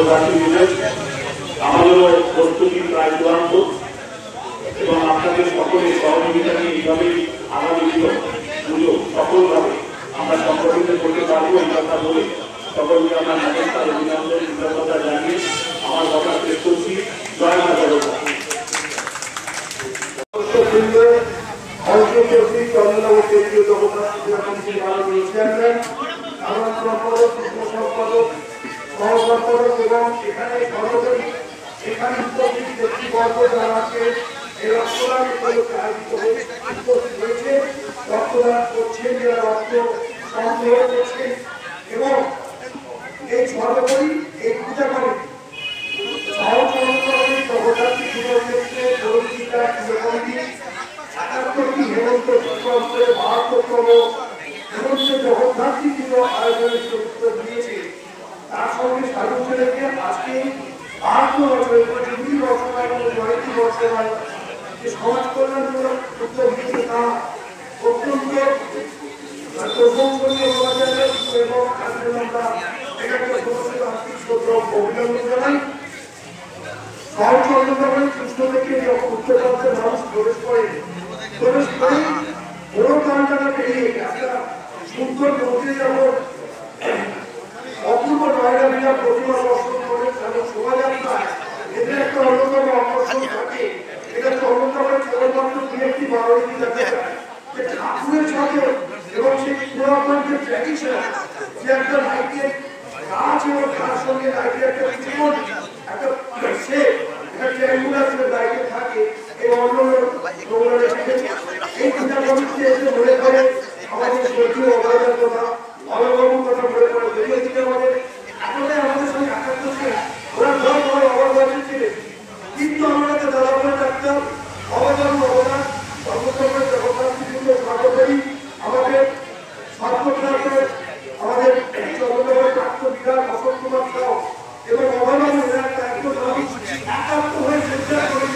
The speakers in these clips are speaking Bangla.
জগৎবাসী মিলে আমাদেরও প্রস্তুতি প্রায় চূড়ান্ত এবং আপনাদের সকলের সহযোগিতা নিয়ে এইভাবেই আগামী পুজো সফলভাবে আমরা সংগঠিত করতে পারবো এই কথা বলে সকলকে আমরা নমস্কার অভিনন্দন কৃতজ্ঞতা জানিয়ে আমার কথা শেষ করছি। জয় মা জগন্নাথ। চন্দ্রনগর কেন্দ্রীয় জগন্নাথ কমিটির মাননীয় চেয়ারম্যান, আমার সম্পাদক, যুগ্ম সম্পাদক, সহ সম্পাদক এবং এখানে সর্বোপরি এখানে উপস্থিত ব্যক্তিবর্গ যারা আজকে এই রক্তদান উপলক্ষে আয়োজিত উপস্থিত হয়েছে, রক্তদান করছেন, যারা রক্ত সংগ্রহ করছেন এবং এই সর্বোপরি এই পূজা কমিটি সহকর্মী জগদ্ধাত্রী পুজোর ক্ষেত্রে পরিচিতা পুজো কমিটি ৭৭টি হেমন্ত শীতকালে ৭২তম হেমন্ত জগদ্ধাত্রী পুজো আয়োজনের নেতৃত্ব দিয়েছে। তার সঙ্গে সাজুকে রেখে আজকে ৭২ বছরের জুবিলি বর্ষমায় এবং জয়ন্তী বর্ষমায় যে সমাজ কল্যাণমূলক উদ্যোগ নিয়েছে তা অত্যন্ত প্রশংসনীয় বলা যায় এবং আমরা এটাকে সমস্ত আর্থিক অভিনন্দন জানাই। শহর চন্দ্রনগরে কৃষ্ণ থেকে যখন উত্তরপ্রান্তের মানুষ প্রবেশ করে বড় কালটাকে পেরিয়ে একটা সুন্দর মন্দিরে যেমন অপূর্ব নয়না প্রতিমা দর্শন করে এবং শোভাযাত্রা এদের একটা অন্যতম আকর্ষণ থাকে। এটা চন্দ্রনগরের কেবলমাত্র দু একটি বারোটি দেখা যায় যে ঠাকুরের সাথে এবং সেই পুরাতন যে ট্র্যাডিশন যে একটা লাইটের গাছ এবং তার সঙ্গে লাইটের একটা জীবন একটা শেপ একটা ট্রায়াঙ্গুলার লাইটে থাকে এই অন্য এই পূজা কমিটিতে এসে মনে করে আমাদের সত্যিও অবদান কথা অবলম্বন কথা মনে করে যদিও দিকে আমাদের এখনই আমাদের সঙ্গে একাত্ম ছিলেন, ওরা সব বড় অবদান ছিলেন, কিন্তু আমরা দাদা করে রাখতাম অবদান সর্বোত্তমের জগন্নাথী পুজো সর্বোপরি আমাদের সর্বত্র আমাদের চন্দ্রনগরের প্রাপ্ত বিধান অশোক কুমার সাউ এবং অবদান দায়িত্ব একাত্ম হয়ে চেষ্টা করে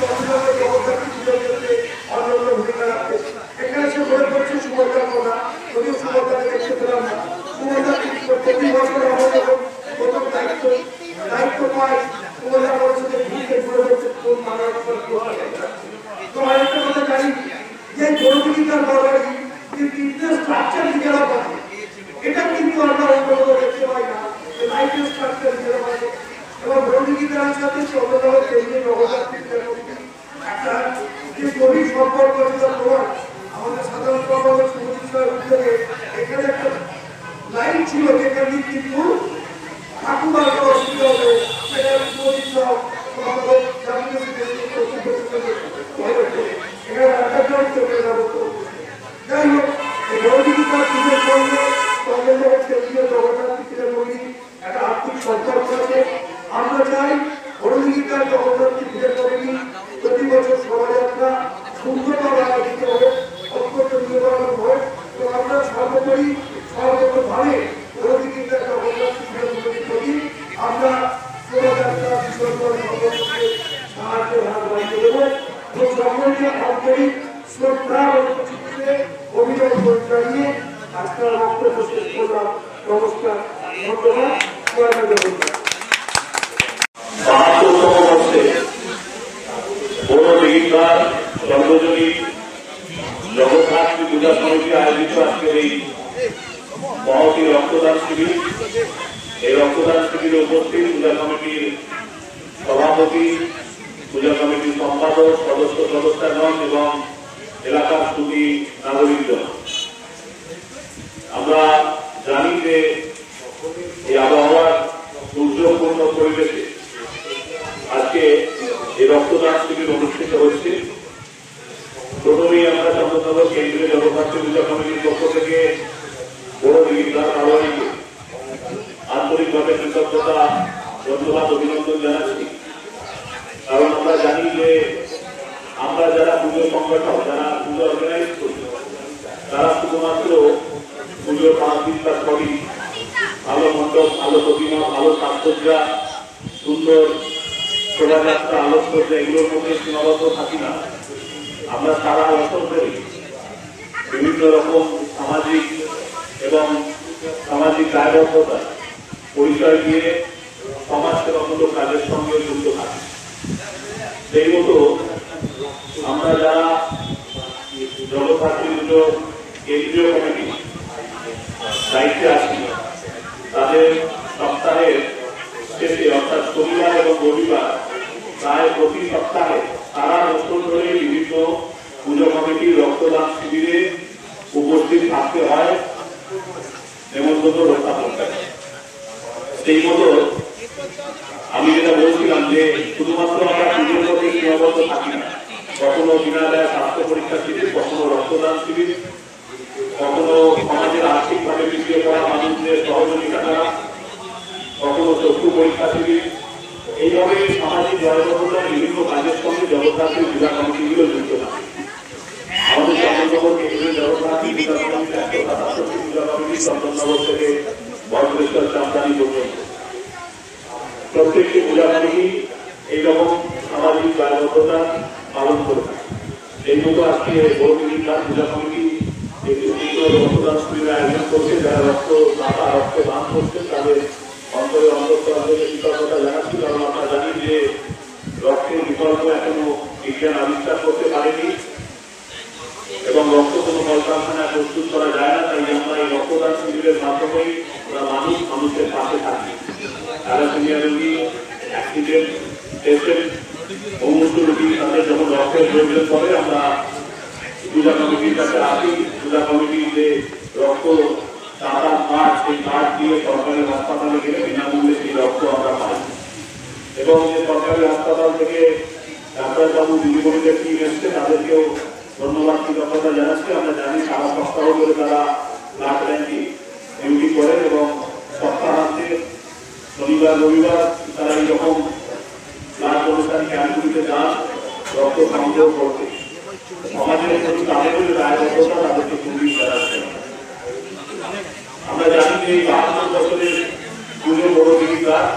চন্দ্রনগর জগন্নাথী পুজোর ক্ষেত্রে অন্যান্য ভূমিকা রাখতে এখানে সে মনে করছে সুভদ্রার কথা, যদিও সুভদ্রাকে দেখতে পেলাম না। সুভদ্রা প্রতি বছর আমাদের প্রথম দায়িত্ব পায় সুভদ্রা বলছে যে ভূমিকে ঘুরে বলছে কোন মানার তো আরেকটা কথা জানি যে জনপ্রতিকার দরকারি কিন্তু স্ট্রাকচার নিজেরা পায়, এটা কিন্তু আমরা অন্য দেখতে পাই না যে লাইফের স্ট্রাকচার নিজেরা পায় এবং জনপ্রতিকার সাথে চন্দ্রনগর কেন্দ্রীয় জগদ্ধাত্রী একটা যে গভীর সম্পর্ক প্রমাণ আমাদের সাধারণ সম্পাদক সুমজিৎ উদ্যোগে এখানে একটা লাইন ছিল যেখানে কিন্তু ঠাকুমার অসুবিধা হবে সেটা সুমজিৎ যাই হোক জনপ্রতিকার পুজোর সঙ্গে চন্দ্রনগর কেন্দ্রীয় জগন্নাথ পুজোর মধ্যে একটা আর্থিক সম্পর্ক আছে। আমরা চাই জনপ্রতিকার জগন্নাথ পুজোর কমিটি প্রতি বছর শোভাযাত্রা সুন্দরভাবে আয়োজিত হোক, অত্যন্ত নির্বাচন হোক এবং আমরা সর্বোপরি সর্বতভাবে জনপ্রতিকার জগন্নাথ পুজোর কমিটির প্রতি আমরা শোভাযাত্রা বিসর্জন সকলকে সাহায্যের হাত বাড়িয়ে দেবো এবং সকলকে আন্তরিক শ্রদ্ধা এবং অভিনন্দন জানিয়ে আজকের বক্তব্য শেষ করলাম। নমস্কার, ধন্যবাদ। জগদ্ধাত্রী পূজা সমিতি আয়োজিত আজকের এই মহতি রক্তদান শিবির, এই রক্তদান শিবিরে উপস্থিত পূজা কমিটির সভাপতি, পূজা কমিটির সম্পাদক, সদস্যগণ এবং এলাকার সুদী নাগরিকজন। আমরা জানি যে এই আবহাওয়ার দুর্যোগপূর্ণ পরিবেশে আজকে এই রক্তদান শিবির অনুষ্ঠিত হচ্ছে। প্রথমেই আমরা চন্দ্রনগর কেন্দ্রীয় জগদ্ধাত্রী পূজা কমিটির পক্ষ থেকে বড় দিঘিদার আলোয়ারিকে আন্তরিকভাবে কৃতজ্ঞতা, ধন্যবাদ, অভিনন্দন জানাচ্ছি। কারণ আমরা জানি যে আমরা যারা পুজো সংগঠক, যারা পুজো অর্গানাইজ করি, তারা শুধুমাত্র পুজোর 5 দিন বা 6 দিন ভালো মণ্ডপ, ভালো প্রতিমা, ভালো সাজসজ্জা, সুন্দর শোভাযাত্রা, আলোকসজ্জা এগুলোর মধ্যে সীমাবদ্ধ থাকি না। আমরা সারা বছর ধরে বিভিন্ন রকম সামাজিক এবং সামাজিক দায়বদ্ধতা পরিচয় দিয়ে সমাজ সেবামূলক কাজের সঙ্গে যুক্ত থাকে। সেই মতো আমরা যারা জগৎধাত্রী দুটো কেন্দ্রীয় কমিটি দায়িত্বে আছি, তাদের সপ্তাহের শেষে অর্থাৎ শনিবার এবং রবিবার প্রায় প্রতি সপ্তাহে সারা বছর ধরে বিভিন্ন পুজো কমিটির রক্তদান শিবিরে উপস্থিত থাকতে হয় নেমন্তন্ন রক্ষা করতে। সেই মতো আমি যেটা বলছিলাম যে শুধুমাত্র আমরা পুজোর মধ্যে সীমাবদ্ধ থাকি না, কখনো বিনামূল্যে স্বাস্থ্য পরীক্ষা শিবির, কখনো রক্তদান শিবির, কখনো সমাজের আর্থিকভাবে পিছিয়ে পড়া মানুষদের সহযোগিতা করা, কখনো চক্ষু পরীক্ষা শিবির। এইভাবে সামাজিক জনবদ্ধতার বিভিন্ন কাজের সঙ্গে জগদ্ধাত্রী পূজা কমিটিগুলো যুক্ত থাকে। আমাদের চন্দননগর কেন্দ্রের জগদ্ধাত্রী পূজা কমিটি 177 পূজা কমিটি চন্দননগর থেকে বজ্রেশ্বর চামদানি পর্যন্ত প্রত্যেকটি পূজা কমিটি এইরকম সামাজিক দায়বদ্ধতা পালন করে থাকে। এই মতো আজকে বড়দিঘিঘাট পূজা কমিটি একটি রক্তদান শিবিরের আয়োজন করছে। যারা রক্তদান করছেন তাদের অন্তরে অন্তঃস্থলে কৃতজ্ঞতা জানাচ্ছি, কারণ আমরা জানি যে রক্তের বিকল্প এখনো বিজ্ঞান আবিষ্কার করতে পারেনি এবং রক্ত কোনো কলকারখানায় প্রস্তুত করা যায় না। তাই আমরা এই রক্তদান শিবিরের মাধ্যমেই মানুষের পাশে থাকি। থ্যালাসেমিয়া রোগী, অ্যাক্সিডেন্ট পেশেন্ট, সমস্ত রোগী তাদের যখন রক্তের প্রয়োজন পড়ে আমরা পূজা কমিটির কাছে আসি। পূজা কমিটির যে রক্ত চাঁদা কার্ড, সেই কার্ড দিয়ে সরকারি হাসপাতালে গেলে বিনামূল্যে সেই রক্ত আমরা পাই এবং যে সরকারি হাসপাতাল থেকে ডাক্তারবাবু দিদিমণিদের টিম এসছে তাদেরকেও ধন্যবাদ কৃতজ্ঞতা জানাচ্ছি। আমরা জানি সারা সপ্তাহ ধরে তারা ব্লাড ব্যাংকে ডিউটি করেন এবং সপ্তাহান্তে শনিবার রবিবার তারা এইরকম ব্লাড অনুষ্ঠান ক্যাম্পগুলিতে যান রক্ত সংগ্রহ করতে। সমাজের প্রতি তাদেরও যে দায়বদ্ধতা তাদেরকে খুবই জানাচ্ছে। আমরা জানি যে 52 বছরের পুজো Baradighighat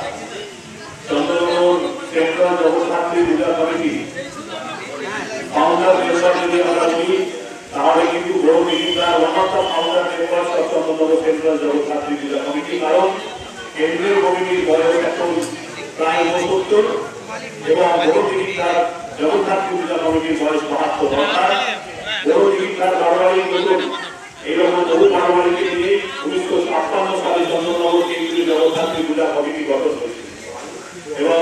Chandannagar central Jagaddhatri Puja committee founder member যদি আমরা বলি তাহলে কিন্তু Baradighighat one founder member Chandannagar central Jagaddhatri Puja committee. কারণ কেন্দ্রীয় কমিটির বয়স এখন প্রায় 69 এবং বড়দিঘিঘাট জগদ্ধাত্রী পূজা কমিটির বয়স 72। অর্থাৎ বড়দিঘিঘাট বারোয়ারি নতুন এইরকম বহু বারোয়ারিকে নিয়ে 1956 সালে চন্দননগর কেন্দ্রীয় জগদ্ধাত্রী পূজা কমিটি গঠন হয়েছিল এবং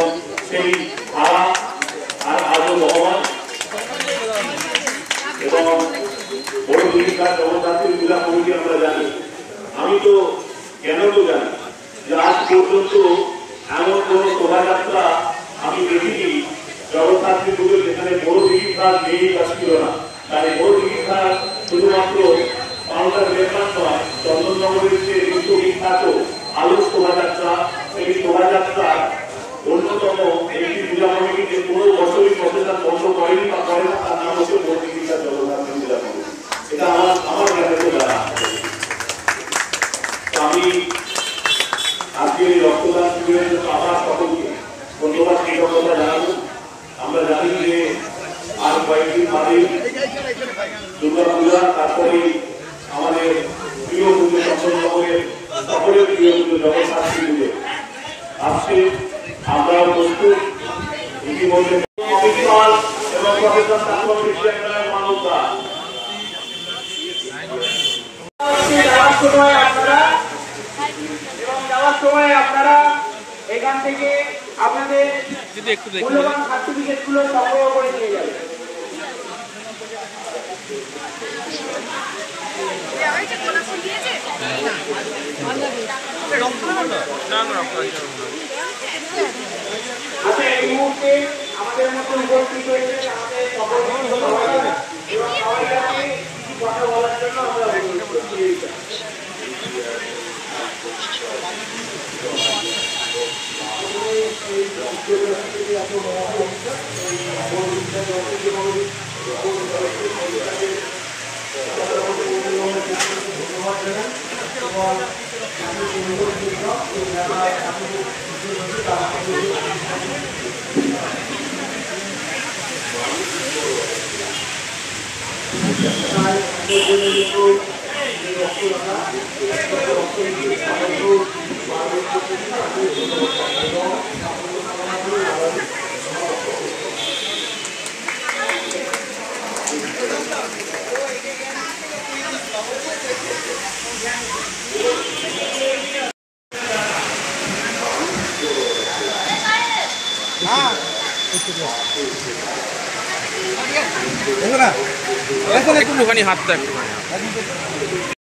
সেই ধারা আর আজও বহমান এবং বড়দিঘিঘাট জগদ্ধাত্রী পূজা কমিটি আমরা জানি। আমি তো কেন তো জানি যে আজ পর্যন্ত এমন কোন শোভাযাত্রা আমি দেখিনি জগদ্ধাত্রী পুজো যেখানে বড়দিঘিঘাট নেই বা ছিল না। তাই বড়দিঘিঘাট শুধুমাত্র ফাউন্ডার মেম্বার নয়, চন্দননগরের যে বিশ্ববিখ্যাত আলোক শোভাযাত্রা, সেই শোভাযাত্রার অন্যতম একটি পূজা কমিটি যে কোনো বছরই প্রচেষ্টা বন্ধ করেনি বা করে না, তার নাম হচ্ছে বড়দিঘিঘাট জগদ্ধাত্রী পূজা কমিটি। এটা আমার জ্ঞানে জানা। আমি আজকে এই রক্তদান শিবিরের জন্য আবার সকলকে ধন্যবাদ কৃতজ্ঞতা জানাবো। আমরা জানি যে আর কয়েকদিন বাদে দুর্গা পূজা, তারপরে আমাদের প্রিয় পুজো চন্দননগরের সকলের প্রিয় পুজো জগদ্ধাত্রী পুজো আসছে। আমরাও প্রস্তুত। ইতিমধ্যে এবং প্রফেসর তাৎপর বিশ্ববিদ্যালয়ের মানবতা যাওয়ার সময় আপনারা এখান থেকে আপনাদের মূল্যবান সার্টিফিকেট গুলো সংগ্রহ করে নিয়ে যাবেন। আচ্ছা, এই মুহূর্তে আমাদের মধ্যে উপস্থিত হয়েছে আমাদের সকল এবং সবাইকে কথা বলার জন্য আমরা অনুরোধ করছি। একটুখানি হাতটা একটুখানি